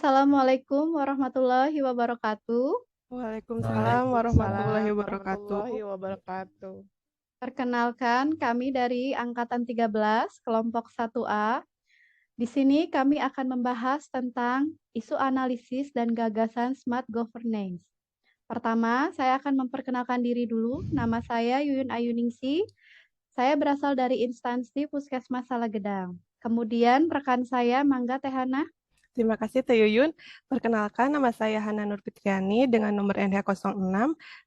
Assalamualaikum warahmatullahi wabarakatuh. Waalaikumsalam warahmatullahi Waalaikumsalam wabarakatuh. warahmatullahi wabarakatuh. Perkenalkan, kami dari Angkatan 13, kelompok 1A. Di sini kami akan membahas tentang isu analisis dan gagasan smart governance. Pertama, saya akan memperkenalkan diri dulu. Nama saya Yuyun Ayuningsi. Saya berasal dari instansi Puskesmas Salagedang. Kemudian rekan saya Mangga Tehana. Terima kasih Teh Yuyun. Perkenalkan nama saya Hana Nur Fitriani dengan nomor NH06,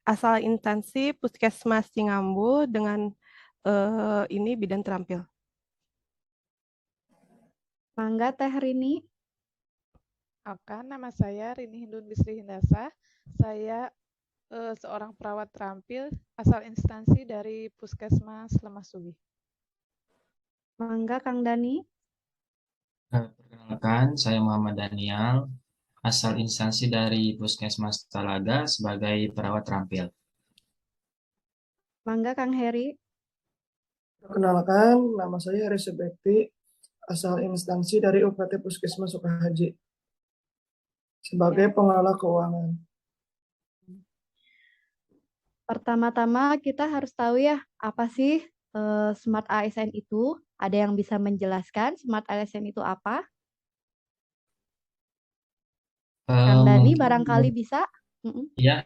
asal instansi Puskesmas Cingambu dengan ini bidan terampil. Mangga Teh Rini. Oke, nama saya Rini Hindun Bisri Hindasa. Saya seorang perawat terampil asal instansi dari Puskesmas Lemah Mangga Kang Dani. Perkenalkan, saya Muhammad Daniel, asal instansi dari Puskesmas Talaga sebagai perawat terampil. Mangga Kang Heri. Perkenalkan, nama saya Heri Subekti, asal instansi dari UPT Puskesmas Sukahaji, sebagai pengelola keuangan. Pertama-tama kita harus tahu ya, apa sih Smart ASN itu? Ada yang bisa menjelaskan Smart ASN itu apa? Kang Dani barangkali bisa. Ya,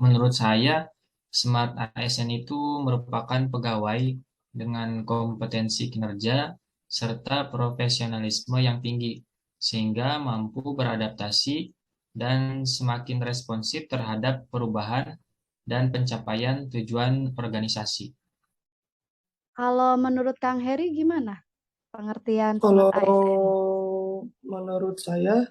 menurut saya Smart ASN itu merupakan pegawai dengan kompetensi kinerja serta profesionalisme yang tinggi, sehingga mampu beradaptasi dan semakin responsif terhadap perubahan dan pencapaian tujuan organisasi. Kalau menurut Kang Heri gimana pengertian Kalau Smart ASN? menurut saya,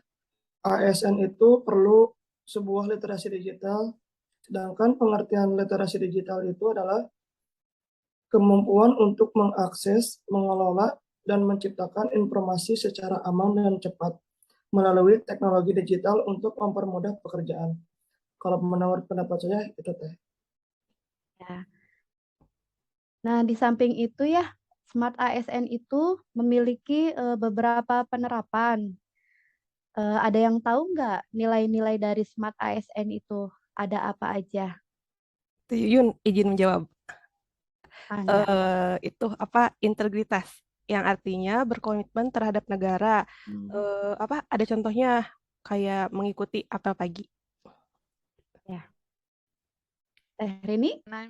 ASN itu perlu sebuah literasi digital, sedangkan pengertian literasi digital itu adalah kemampuan untuk mengakses, mengelola, dan menciptakan informasi secara aman dan cepat melalui teknologi digital untuk mempermudah pekerjaan. Kalau menurut pendapat saya, itu teh. Ya. Nah, di samping itu ya, Smart ASN itu memiliki beberapa penerapan. Ada yang tahu nggak nilai-nilai dari Smart ASN itu ada apa aja? Teh Yuyun izin menjawab. Ya. Itu apa integritas, yang artinya berkomitmen terhadap negara. Ada contohnya kayak mengikuti apel pagi. Ya. Teh Rini? Nah,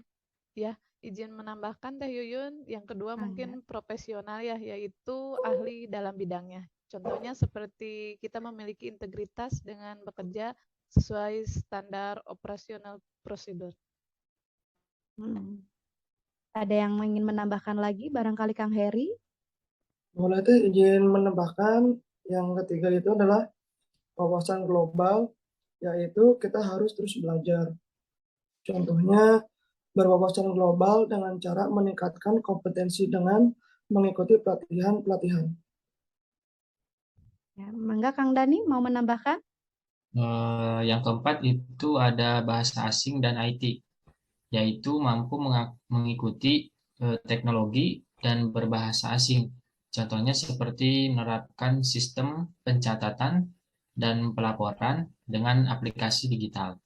ya, izin menambahkan Teh Yuyun, yang kedua mungkin profesional ya, yaitu ahli dalam bidangnya. Contohnya seperti kita memiliki integritas dengan bekerja sesuai standar operasional prosedur. Ada yang ingin menambahkan lagi, barangkali Kang Heri? Boleh teh izin menambahkan, yang ketiga itu adalah wawasan global, yaitu kita harus terus belajar. Contohnya, berwawasan global dengan cara meningkatkan kompetensi dengan mengikuti pelatihan-pelatihan. Ya, Mangga Kang Dani mau menambahkan? Yang keempat itu ada bahasa asing dan IT, yaitu mampu mengikuti teknologi dan berbahasa asing. Contohnya seperti menerapkan sistem pencatatan dan pelaporan dengan aplikasi digital.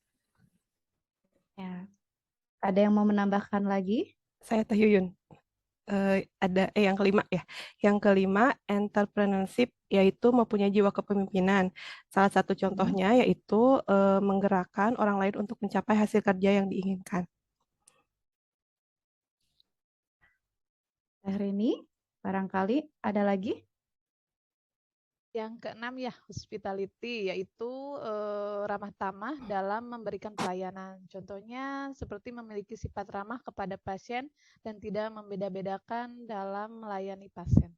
Ya. Ada yang mau menambahkan lagi? Saya Teh Yuyun. Ada yang kelima ya. Yang kelima, entrepreneurship, yaitu mempunyai jiwa kepemimpinan. Salah satu contohnya yaitu menggerakkan orang lain untuk mencapai hasil kerja yang diinginkan. Teh Rini, barangkali ada lagi? Yang keenam ya, hospitality, yaitu ramah tamah dalam memberikan pelayanan. Contohnya seperti memiliki sifat ramah kepada pasien dan tidak membeda-bedakan dalam melayani pasien.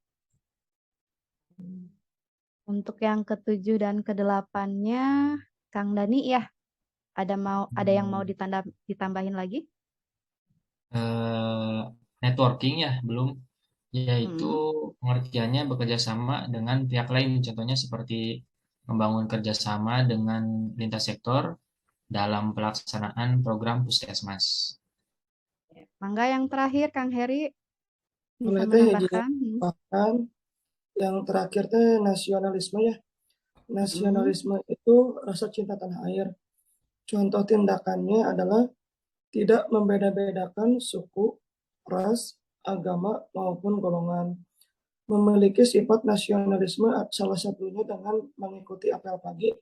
Untuk yang ketujuh dan kedelapannya, Kang Dani ya, ada yang mau ditambahin lagi? Networking ya, belum. Yaitu pengertiannya bekerja sama dengan pihak lain. Contohnya seperti membangun kerjasama dengan lintas sektor dalam pelaksanaan program puskesmas. Mangga yang terakhir, Kang Heri bisa Boleh teh izin menambahkan? menambahkan, yang terakhir teh nasionalisme ya. Nasionalisme itu rasa cinta tanah air. Contoh tindakannya adalah tidak membeda-bedakan suku, ras, agama, maupun golongan. Memiliki sifat nasionalisme salah satunya dengan mengikuti apel pagi.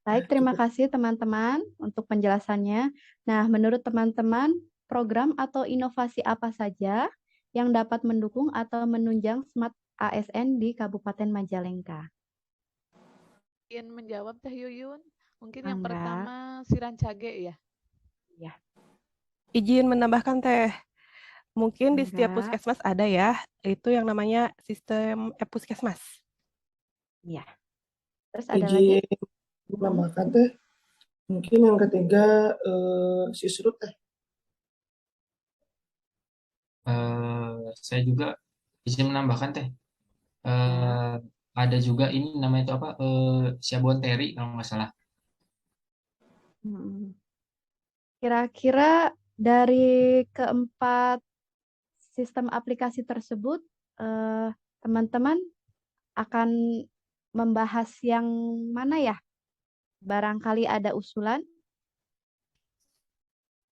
Baik, terima Cukup. kasih teman-teman untuk penjelasannya. Nah, menurut teman-teman, program atau inovasi apa saja yang dapat mendukung atau menunjang Smart ASN di Kabupaten Majalengka? Ingin menjawab Teh Yuyun? Mungkin yang Mangga. pertama Sirancage ya. Ya, Izin menambahkan Teh, mungkin di setiap Mangga. puskesmas ada ya, itu yang namanya sistem e-puskesmas. Ya. Terus ada lagi? Izin menambahkan Teh, mungkin yang ketiga Sisrut Teh. Saya juga izin menambahkan Teh. Ya. Ada juga ini namanya itu apa? Siabuan Teri kalau nggak salah. Hmm. Kira-kira dari keempat sistem aplikasi tersebut, teman-teman akan membahas yang mana ya? Barangkali ada usulan?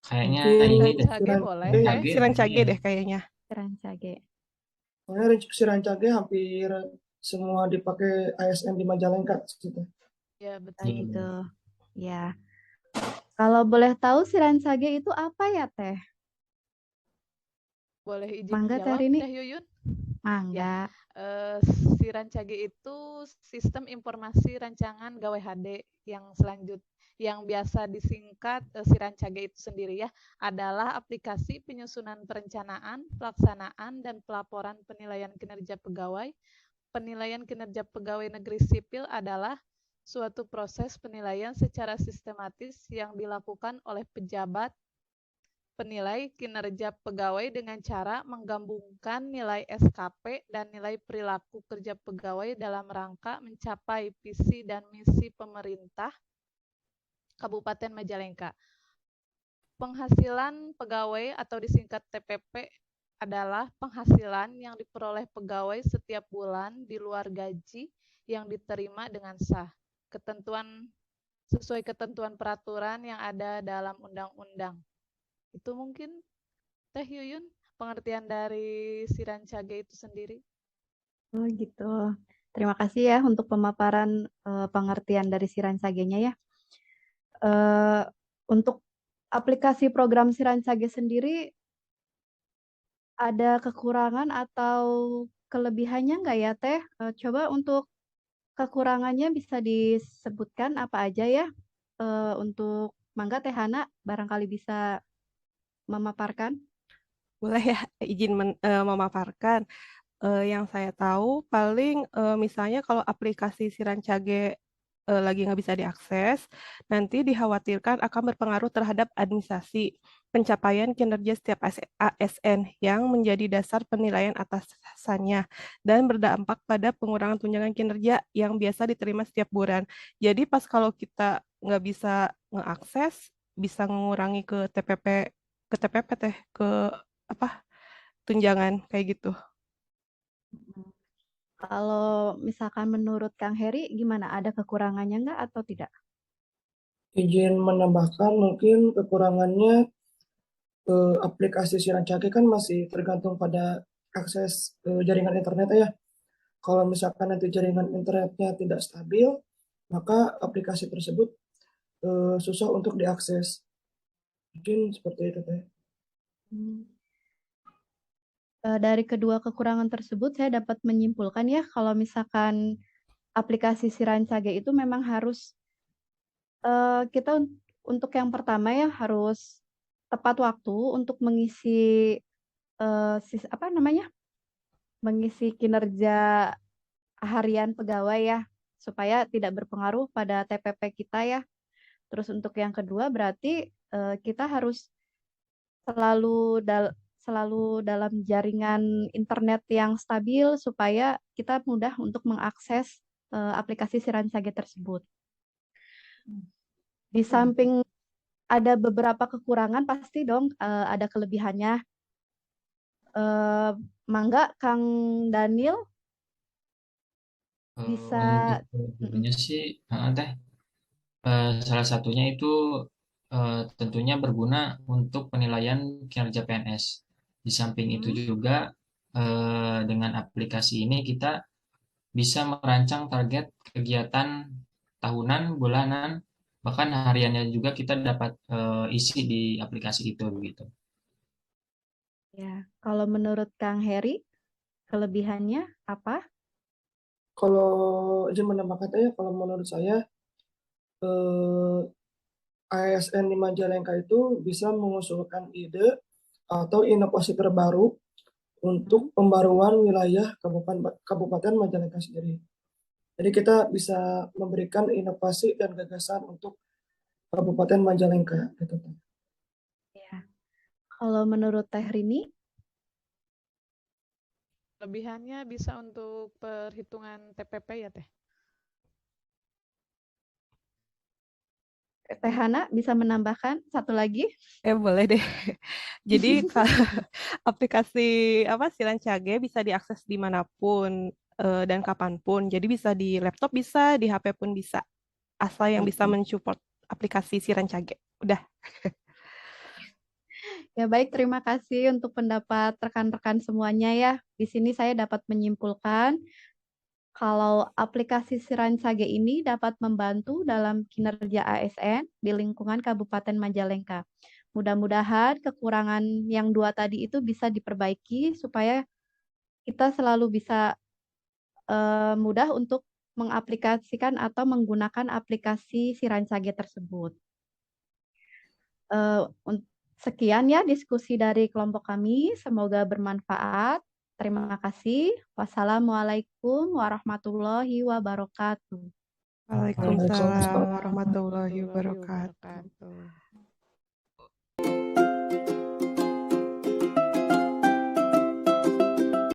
Kayaknya Mungkin ini deh. Sirancage boleh Sirancage. Teh. Sirancage ya. deh kayaknya. Sirancage. Soalnya Sirancage hampir semua dipakai ASN di Majalengka. Gitu. Ya, Oh, betul. gitu. Ya. Kalau boleh tahu Sirancage itu apa ya, Teh? Boleh izin Mangga, Teh menjawab Rini. Teh Yuyun? Mangga. Sirancage itu sistem informasi rancangan gawe HD yang biasa disingkat Sirancage itu sendiri ya, adalah aplikasi penyusunan perencanaan, pelaksanaan, dan pelaporan penilaian kinerja pegawai. Penilaian kinerja pegawai negeri sipil adalah suatu proses penilaian secara sistematis yang dilakukan oleh pejabat penilai kinerja pegawai dengan cara menggabungkan nilai SKP dan nilai perilaku kerja pegawai dalam rangka mencapai visi dan misi pemerintah Kabupaten Majalengka. Penghasilan pegawai atau disingkat TPP adalah penghasilan yang diperoleh pegawai setiap bulan di luar gaji yang diterima dengan sah. Sesuai ketentuan peraturan yang ada dalam undang-undang. Itu mungkin Teh Yuyun pengertian dari Sirancage itu sendiri. Oh, gitu. Terima kasih ya untuk pemaparan pengertian dari Sirancage-nya ya. Untuk aplikasi program Sirancage sendiri ada kekurangan atau kelebihannya nggak ya, Teh? Coba untuk kekurangannya bisa disebutkan apa aja ya? Untuk Mangga Teh Hana barangkali bisa memaparkan. Boleh ya izin memaparkan. Yang saya tahu paling misalnya kalau aplikasi Sirancage lagi nggak bisa diakses, nanti dikhawatirkan akan berpengaruh terhadap administrasi pencapaian kinerja setiap ASN yang menjadi dasar penilaian atasannya dan berdampak pada pengurangan tunjangan kinerja yang biasa diterima setiap bulan. Jadi pas kalau kita nggak bisa ngeakses, bisa mengurangi ke TPP teh ke apa tunjangan kayak gitu. Kalau misalkan menurut Kang Heri, gimana? Ada kekurangannya nggak atau tidak? Izin menambahkan mungkin kekurangannya aplikasi Sirancage kan masih tergantung pada akses jaringan internet ya. Kalau misalkan nanti jaringan internetnya tidak stabil, maka aplikasi tersebut susah untuk diakses. Mungkin seperti itu Teh. Dari kedua kekurangan tersebut, saya dapat menyimpulkan ya, kalau misalkan aplikasi Sirancage itu memang harus kita untuk yang pertama ya harus tepat waktu untuk mengisi mengisi kinerja harian pegawai ya, supaya tidak berpengaruh pada TPP kita ya. Terus untuk yang kedua berarti kita harus selalu dalam jaringan internet yang stabil supaya kita mudah untuk mengakses aplikasi Sirancage tersebut. Di samping ada beberapa kekurangan, pasti dong ada kelebihannya. Mangga, Kang Daniel. Bisa, Untuk kegunaannya sih, Teh, salah satunya itu tentunya berguna untuk penilaian kinerja PNS. Di samping itu juga dengan aplikasi ini kita bisa merancang target kegiatan tahunan, bulanan, bahkan hariannya juga kita dapat isi di aplikasi itu begitu. ya. Kalau menurut Kang Heri, kelebihannya apa? Kalau izin menambahkan ya, kalau menurut saya eh, ASN di Majalengka itu bisa mengusulkan ide atau inovasi terbaru untuk pembaruan wilayah Kabupaten Majalengka sendiri. Jadi kita bisa memberikan inovasi dan gagasan untuk Kabupaten Majalengka gitu. Ya. Kalau menurut Teh Rini, Kelebihannya bisa untuk perhitungan TPP ya, Teh. Teh Hana bisa menambahkan satu lagi? Boleh deh. Jadi aplikasi Sirancage bisa diakses dimanapun dan kapanpun. Jadi bisa di laptop bisa, di HP pun bisa. Asal yang bisa mensupport aplikasi Sirancage. Udah. Ya baik, terima kasih untuk pendapat rekan-rekan semuanya ya. Di sini saya dapat menyimpulkan kalau aplikasi Sirancage ini dapat membantu dalam kinerja ASN di lingkungan Kabupaten Majalengka. Mudah-mudahan kekurangan yang dua tadi itu bisa diperbaiki supaya kita selalu bisa mudah untuk mengaplikasikan atau menggunakan aplikasi Sirancage tersebut. Eh, Sekian ya diskusi dari kelompok kami. Semoga bermanfaat. Terima kasih. Wassalamualaikum warahmatullahi wabarakatuh. Waalaikumsalam warahmatullahi wabarakatuh.